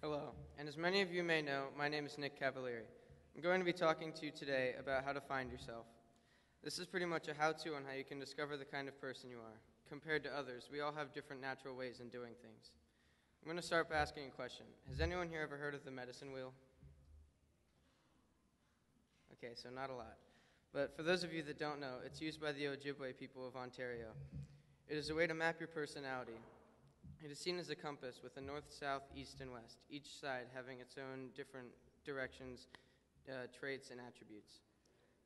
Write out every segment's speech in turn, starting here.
Hello, and as many of you may know, my name is Nick Cavalieri. I'm going to be talking to you today about how to find yourself. This is pretty much a how-to on how you can discover the kind of person you are. Compared to others, we all have different natural ways in doing things. I'm going to start by asking a question. Has anyone here ever heard of the medicine wheel? Okay, so not a lot. But for those of you that don't know, it's used by the Ojibwe people of Ontario. It is a way to map your personality. It is seen as a compass with a north, south, east, and west, each side having its own different directions, traits, and attributes.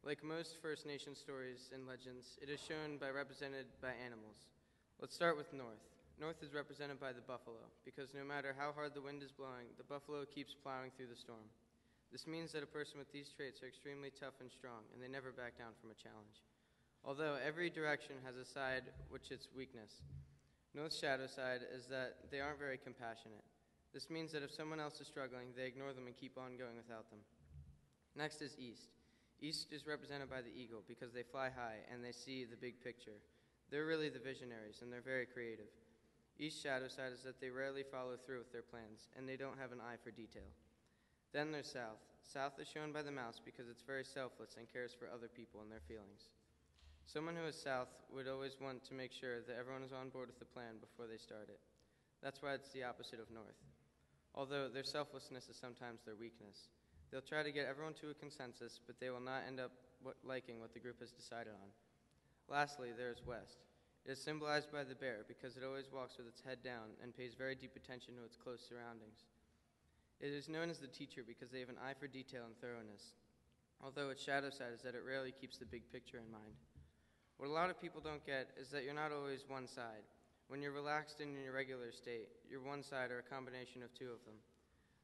Like most First Nation stories and legends, it is shown by represented by animals. Let's start with north. North is represented by the buffalo, because no matter how hard the wind is blowing, the buffalo keeps plowing through the storm. This means that a person with these traits are extremely tough and strong, and they never back down from a challenge. Although every direction has a side which its weakness. North's shadow side is that they aren't very compassionate. This means that if someone else is struggling, they ignore them and keep on going without them. Next is east. East is represented by the eagle because they fly high and they see the big picture. They're really the visionaries, and they're very creative. East's shadow side is that they rarely follow through with their plans, and they don't have an eye for detail. Then there's south. South is shown by the mouse because it's very selfless and cares for other people and their feelings. Someone who is south would always want to make sure that everyone is on board with the plan before they start it. That's why it's the opposite of north. Although their selflessness is sometimes their weakness. They'll try to get everyone to a consensus, but they will not end up liking what the group has decided on. Lastly, there is west. It is symbolized by the bear because it always walks with its head down and pays very deep attention to its close surroundings. It is known as the teacher because they have an eye for detail and thoroughness, although its shadow side is that it rarely keeps the big picture in mind. What a lot of people don't get is that you're not always one side. When you're relaxed and in your regular state, you're one side or a combination of two of them.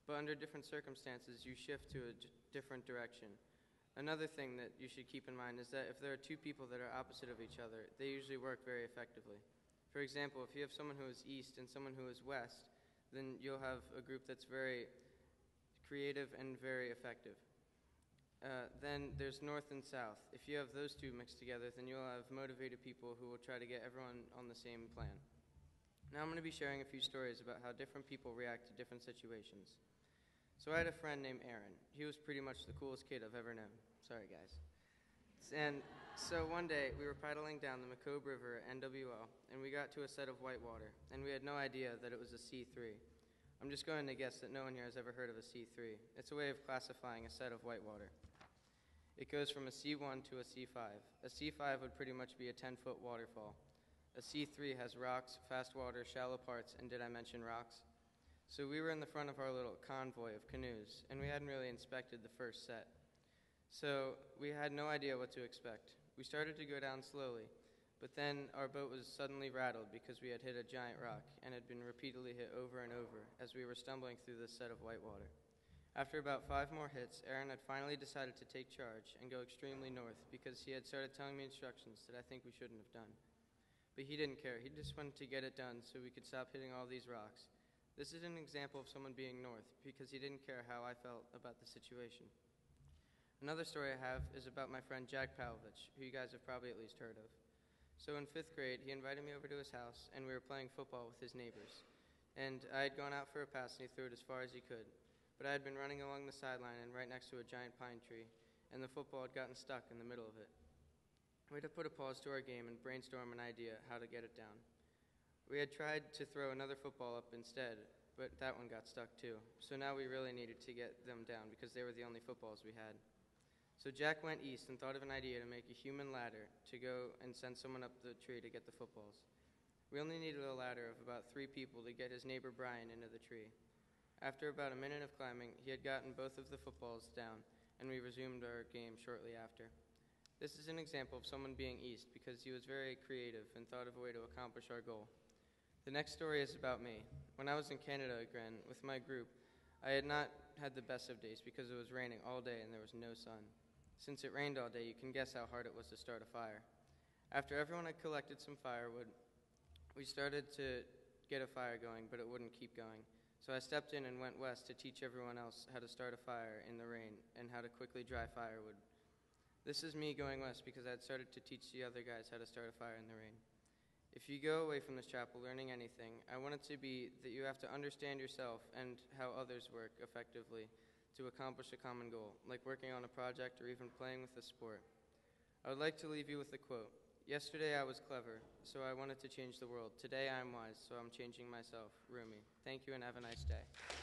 But under different circumstances, you shift to a different direction. Another thing that you should keep in mind is that if there are two people that are opposite of each other, they usually work very effectively. For example, if you have someone who is east and someone who is west, then you'll have a group that's very creative and very effective. Then there's north and south. If you have those two mixed together, then you'll have motivated people who will try to get everyone on the same plan. Now I'm going to be sharing a few stories about how different people react to different situations. So I had a friend named Aaron. He was pretty much the coolest kid I've ever known. Sorry, guys. And so one day, we were paddling down the Macomb River at NWL, and we got to a set of whitewater, and we had no idea that it was a C3. I'm just going to guess that no one here has ever heard of a C3. It's a way of classifying a set of whitewater. It goes from a C1 to a C5. A C5 would pretty much be a 10-foot waterfall. A C3 has rocks, fast water, shallow parts, and did I mention rocks? So we were in the front of our little convoy of canoes, and we hadn't really inspected the first set. So we had no idea what to expect. We started to go down slowly, but then our boat was suddenly rattled because we had hit a giant rock and had been repeatedly hit over and over as we were stumbling through this set of whitewater. After about 5 more hits, Aaron had finally decided to take charge and go extremely north because he had started telling me instructions that I think we shouldn't have done. But he didn't care. He just wanted to get it done so we could stop hitting all these rocks. This is an example of someone being north because he didn't care how I felt about the situation. Another story I have is about my friend Jack Pavlovich, who you guys have probably at least heard of. So in 5th grade, he invited me over to his house, and we were playing football with his neighbors. And I had gone out for a pass, and he threw it as far as he could. But I had been running along the sideline and right next to a giant pine tree, and the football had gotten stuck in the middle of it. We had to put a pause to our game and brainstorm an idea how to get it down. We had tried to throw another football up instead, but that one got stuck too. So now we really needed to get them down because they were the only footballs we had. So Jack went east and thought of an idea to make a human ladder to go and send someone up the tree to get the footballs. We only needed a ladder of about 3 people to get his neighbor Brian into the tree. After about a minute of climbing, he had gotten both of the footballs down, and we resumed our game shortly after. This is an example of someone being east because he was very creative and thought of a way to accomplish our goal. The next story is about me. When I was in Canada again with my group, I had not had the best of days because it was raining all day and there was no sun. Since it rained all day, you can guess how hard it was to start a fire. After everyone had collected some firewood, we started to get a fire going, but it wouldn't keep going. So I stepped in and went west to teach everyone else how to start a fire in the rain and how to quickly dry firewood. This is me going west because I had started to teach the other guys how to start a fire in the rain. If you go away from this chapel learning anything, I want it to be that you have to understand yourself and how others work effectively to accomplish a common goal, like working on a project or even playing with a sport. I would like to leave you with a quote. Yesterday I was clever, so I wanted to change the world. Today I am wise, so I'm changing myself. Rumi. Thank you and have a nice day.